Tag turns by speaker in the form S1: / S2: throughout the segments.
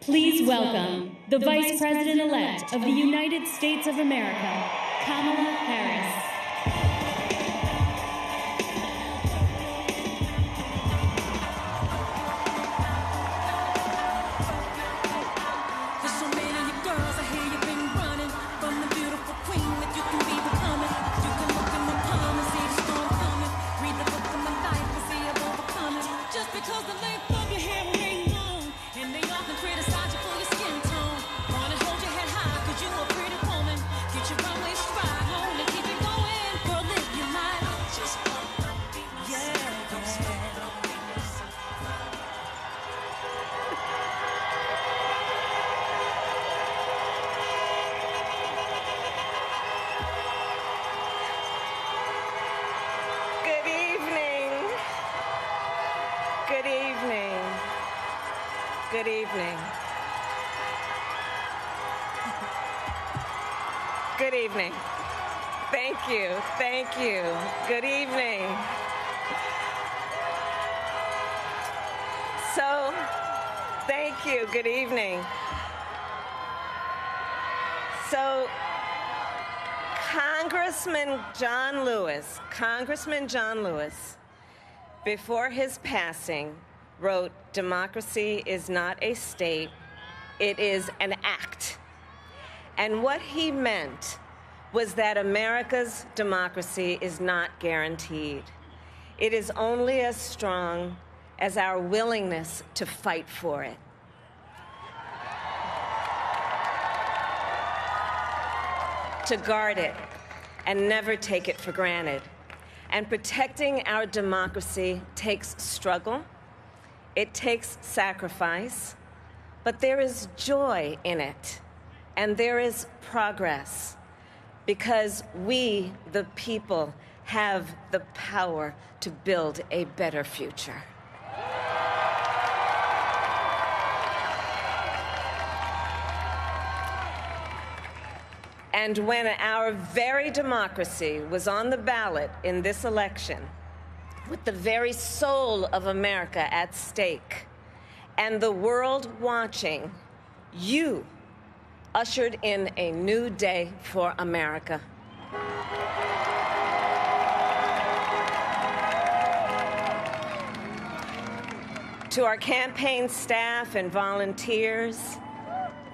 S1: Please welcome the Vice President-elect of the United States of America, Kamala Harris.
S2: Good evening. Good evening. Thank you. Thank you. Good evening. So, thank you. Good evening. So, Congressman John Lewis, before his passing, wrote, "Democracy is not a state, it is an act." And what he meant was that America's democracy is not guaranteed. It is only as strong as our willingness to fight for it. To guard it and never take it for granted. And protecting our democracy takes struggle. It takes sacrifice, but there is joy in it, and there is progress, because we, the people, have the power to build a better future. And when our very democracy was on the ballot in this election, with the very soul of America at stake and the world watching, you ushered in a new day for America. To our campaign staff and volunteers,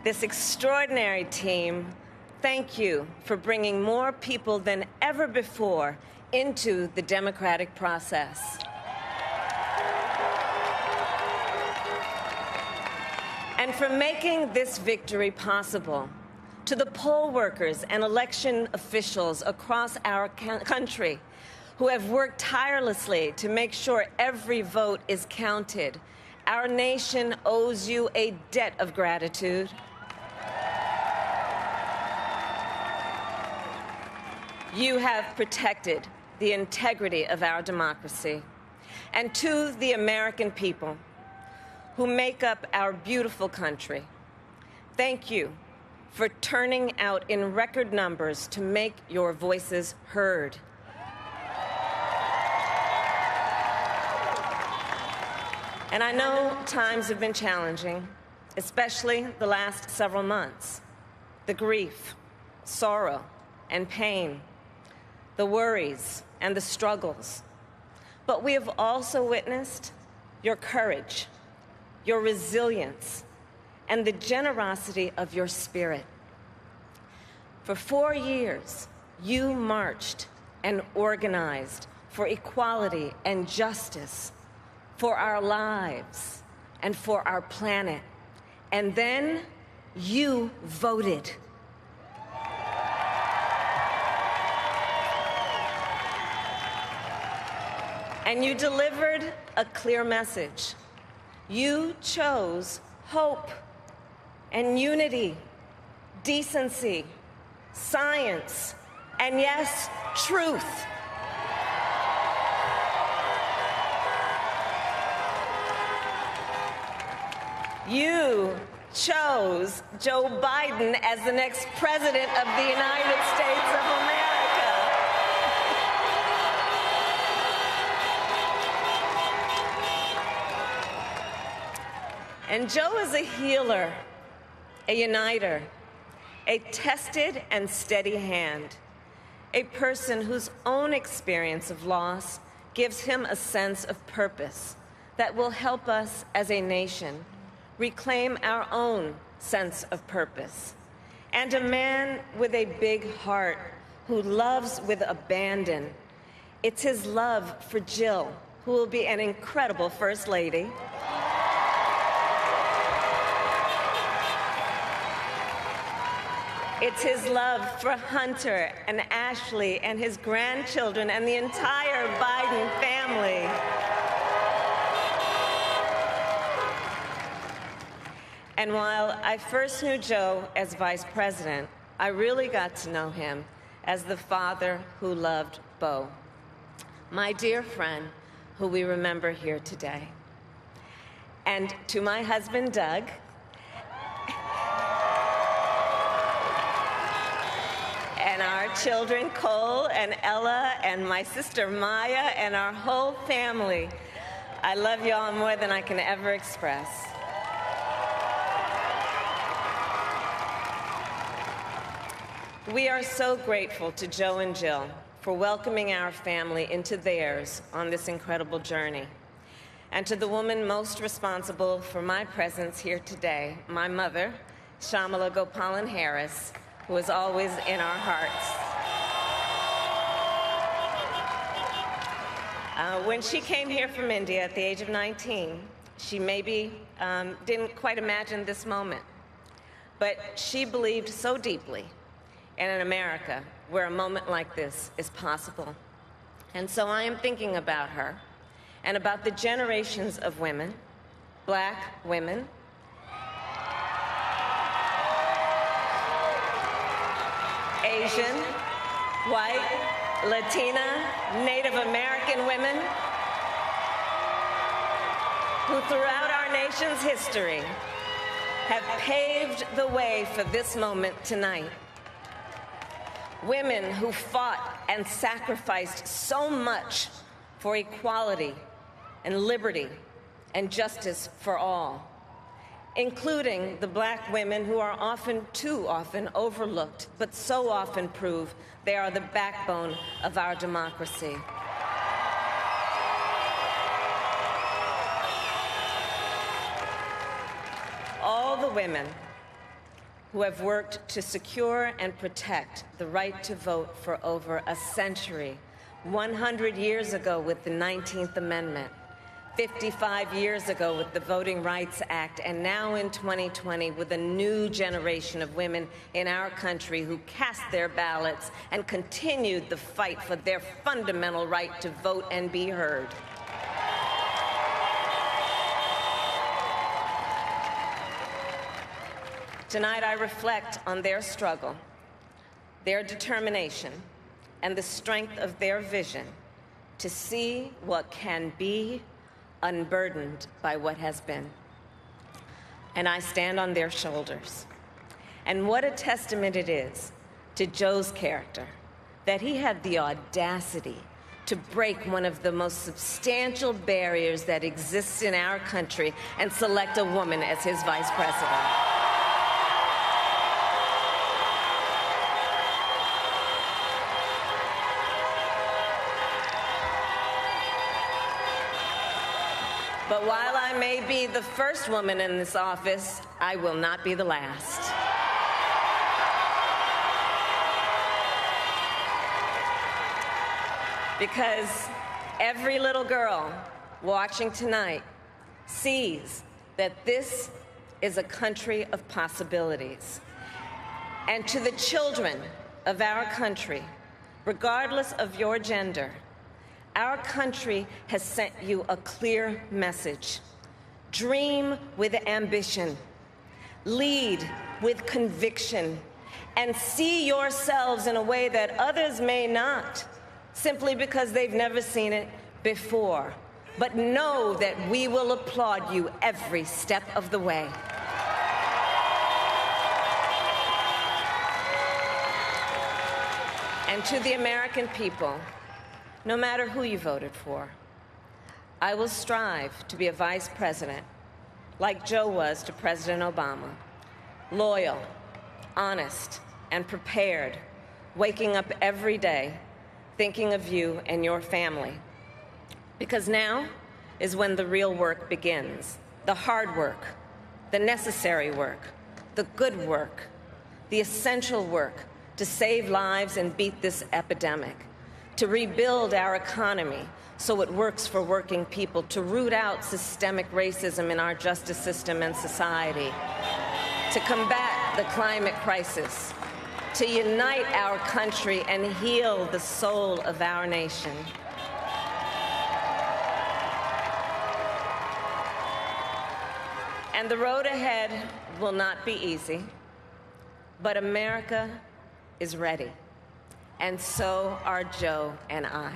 S2: this extraordinary team, thank you for bringing more people than ever before into the democratic process. And for making this victory possible. To the poll workers and election officials across our country who have worked tirelessly to make sure every vote is counted, our nation owes you a debt of gratitude. You have protected the integrity of our democracy. And to the American people who make up our beautiful country, thank you for turning out in record numbers to make your voices heard. And I know times have been challenging, especially the last several months. The grief, sorrow, and pain, the worries and the struggles. But we have also witnessed your courage, your resilience, and the generosity of your spirit. For 4 years, you marched and organized for equality and justice, for our lives and for our planet. And then you voted. And you delivered a clear message. You chose hope and unity, decency, science, and yes, truth. You chose Joe Biden as the next president of the United States of America. And Joe is a healer, a uniter, a tested and steady hand, a person whose own experience of loss gives him a sense of purpose that will help us as a nation reclaim our own sense of purpose. And a man with a big heart who loves with abandon. It's his love for Jill, who will be an incredible First Lady. It's his love for Hunter and Ashley and his grandchildren and the entire Biden family. And while I first knew Joe as vice president, I really got to know him as the father who loved Bo, my dear friend who we remember here today. And to my husband, Doug, and our children, Cole and Ella, and my sister, Maya, and our whole family, I love you all more than I can ever express. We are so grateful to Joe and Jill for welcoming our family into theirs on this incredible journey. And to the woman most responsible for my presence here today, my mother, Shamala Gopalan Harris, who is always in our hearts. When she came here from India at the age of 19, she maybe didn't quite imagine this moment, but she believed so deeply in an America where a moment like this is possible. And so I am thinking about her and about the generations of women, Black women, Asian, white, Latina, Native American women who throughout our nation's history have paved the way for this moment tonight. Women who fought and sacrificed so much for equality and liberty and justice for all, including the Black women who are often, too often, overlooked, but so often prove they are the backbone of our democracy. All the women who have worked to secure and protect the right to vote for over a century, 100 years ago with the 19th Amendment, 55 years ago with the Voting Rights Act, and now in 2020 with a new generation of women in our country who cast their ballots and continued the fight for their fundamental right to vote and be heard. Tonight, I reflect on their struggle, their determination, and the strength of their vision to see what can be unburdened by what has been. And I stand on their shoulders. And what a testament it is to Joe's character that he had the audacity to break one of the most substantial barriers that exists in our country and select a woman as his vice president. But while I may be the first woman in this office, I will not be the last. Because every little girl watching tonight sees that this is a country of possibilities. And to the children of our country, regardless of your gender, our country has sent you a clear message. Dream with ambition, lead with conviction, and see yourselves in a way that others may not, simply because they've never seen it before. But know that we will applaud you every step of the way. And to the American people, no matter who you voted for, I will strive to be a vice president like Joe was to President Obama, loyal, honest, and prepared, waking up every day thinking of you and your family. Because now is when the real work begins, the hard work, the necessary work, the good work, the essential work to save lives and beat this epidemic, to rebuild our economy so it works for working people, to root out systemic racism in our justice system and society, to combat the climate crisis, to unite our country and heal the soul of our nation. And the road ahead will not be easy, but America is ready, and so are Joe and I.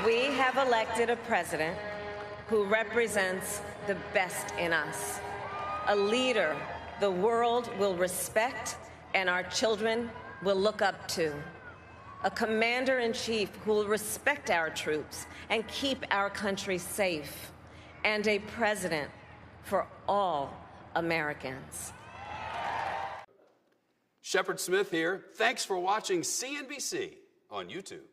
S2: We have elected a president who represents the best in us, a leader the world will respect and our children will look up to, a commander-in-chief who will respect our troops and keep our country safe, and a president for all Americans.
S3: Shepard Smith here. Thanks for watching CNBC on YouTube.